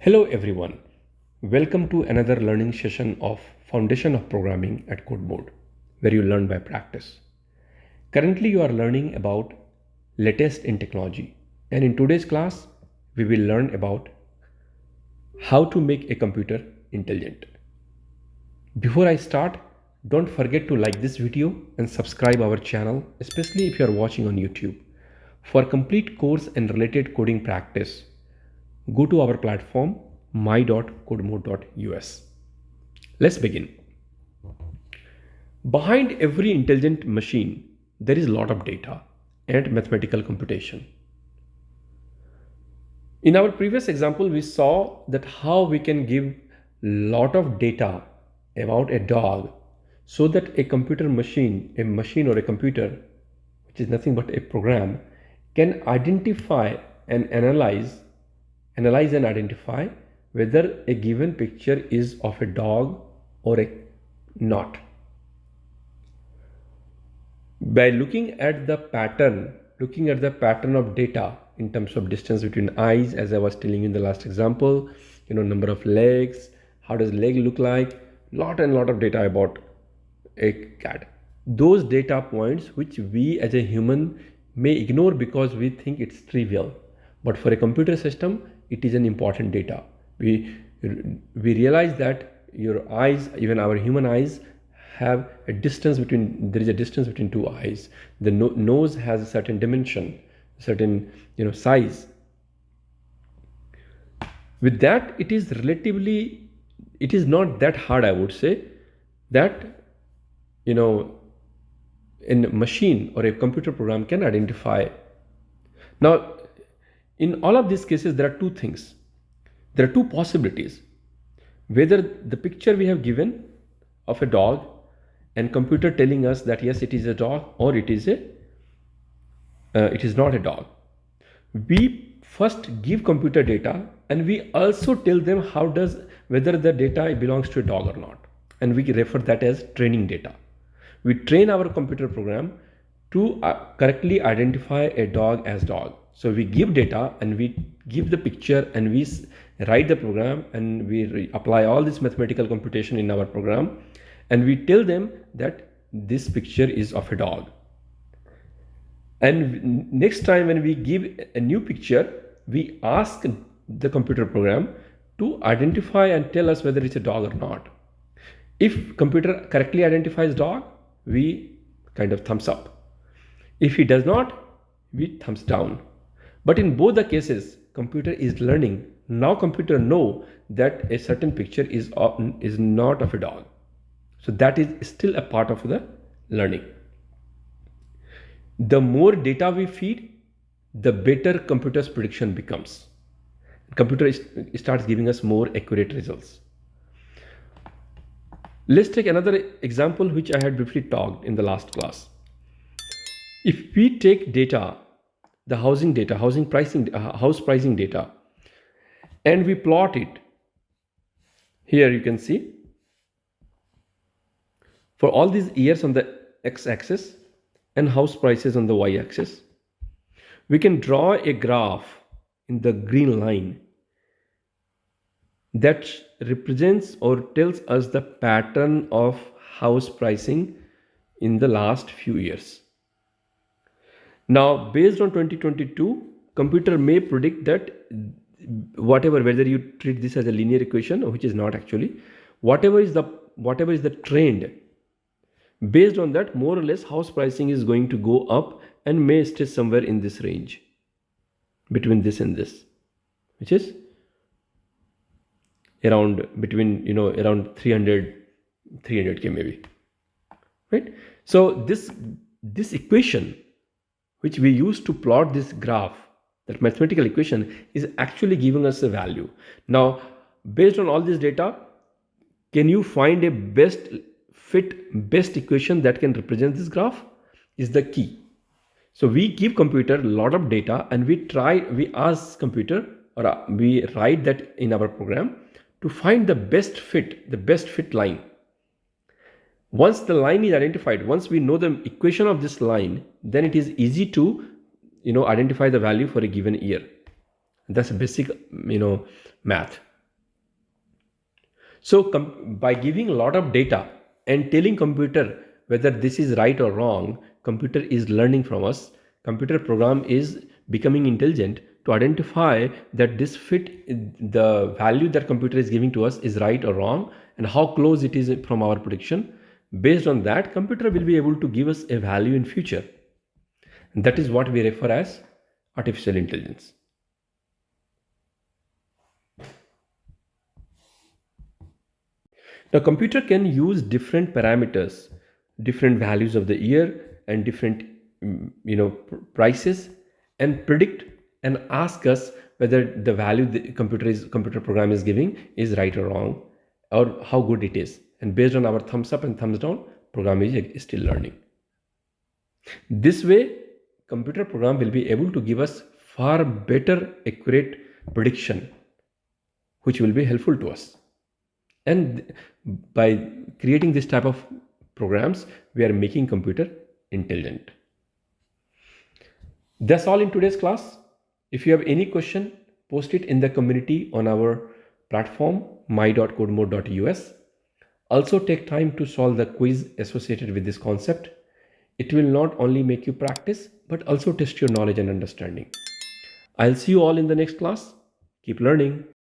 Hello everyone. Welcome to another learning session of Foundation of Programming at CodeMode, where you learn by practice. Currently you are learning about latest in technology, and in today's class we will learn about how to make a computer intelligent. Before I start, don't forget to like this video and subscribe our channel, especially if you are watching on YouTube. For complete course and related coding practice, go to our platform my.codemode.us. Let's begin. Behind every intelligent machine, there is a lot of data and mathematical computation. In our previous example, we saw that how we can give lot of data about a dog so that a machine or a computer, which is nothing but a program, can identify and analyze and identify whether a given picture is of a dog or not. By looking at the pattern of data in terms of distance between eyes, as I was telling you in the last example, number of legs, how does leg look like, lot of data about a cat. Those data points which we as a human may ignore because we think it's trivial, but for a computer system it is an important data. We realize that your eyes, even our human eyes, have a distance between, there is a distance between two eyes. The nose has a certain dimension, certain size. With that, it is not that hard, I would say, that a machine or a computer program can identify. Now, in all of these cases, there are two things. There are two possibilities. Whether the picture we have given of a dog and computer telling us that yes, it is a dog, or it is not a dog. We first give computer data and we also tell them whether the data belongs to a dog or not. And we refer that as training data. We train our computer program to correctly identify a dog as dog. So we give data and we give the picture and we write the program and we apply all this mathematical computation in our program, and we tell them that this picture is of a dog. And next time when we give a new picture, we ask the computer program to identify and tell us whether it's a dog or not. If computer correctly identifies dog, we kind of thumbs up. If he does not, we thumbs down. But in both the cases, computer is learning. Now computer know that a certain picture is not of a dog. So that is still a part of the learning. The more data we feed, the better computer's prediction becomes. Computer starts giving us more accurate results. Let's take another example which I had briefly talked in the last class. If we take data, the housing data, house pricing data, and we plot it, here you can see for all these years on the x-axis and house prices on the y-axis, we can draw a graph in the green line that represents or tells us the pattern of house pricing in the last few years. Now, based on 2022, computer may predict that whether you treat this as a linear equation, which is not actually, whatever is the trend, based on that, more or less house pricing is going to go up and may stay somewhere in this range between this and this, which is around 300k maybe, right? So this equation which we use to plot this graph, that mathematical equation, is actually giving us a value. Now, based on all this data, can you find a best equation that can represent this graph is the key. So we give computer a lot of data and we ask computer, or we write that in our program to find the best fit line. Once the line is identified, once we know the equation of this line, then it is easy to identify the value for a given year. That's a basic math. So by giving a lot of data and telling computer whether this is right or wrong, computer is learning from us. Computer program is becoming intelligent to identify that this fit the value that computer is giving to us is right or wrong, and how close it is from our prediction. Based on that, computer will be able to give us a value in future. And that is what we refer as artificial intelligence. Now, computer can use different parameters, different values of the year, and different prices, and predict and ask us whether the value the computer program is giving is right or wrong, or how good it is. And based on our thumbs up and thumbs down, program is still learning. This way, computer program will be able to give us far better accurate prediction, which will be helpful to us. And by creating this type of programs, we are making computer intelligent. That's all in today's class. If you have any question, post it in the community on our platform my.codemode.us. Also take time to solve the quiz associated with this concept. It will not only make you practice, but also test your knowledge and understanding. I'll see you all in the next class. Keep learning.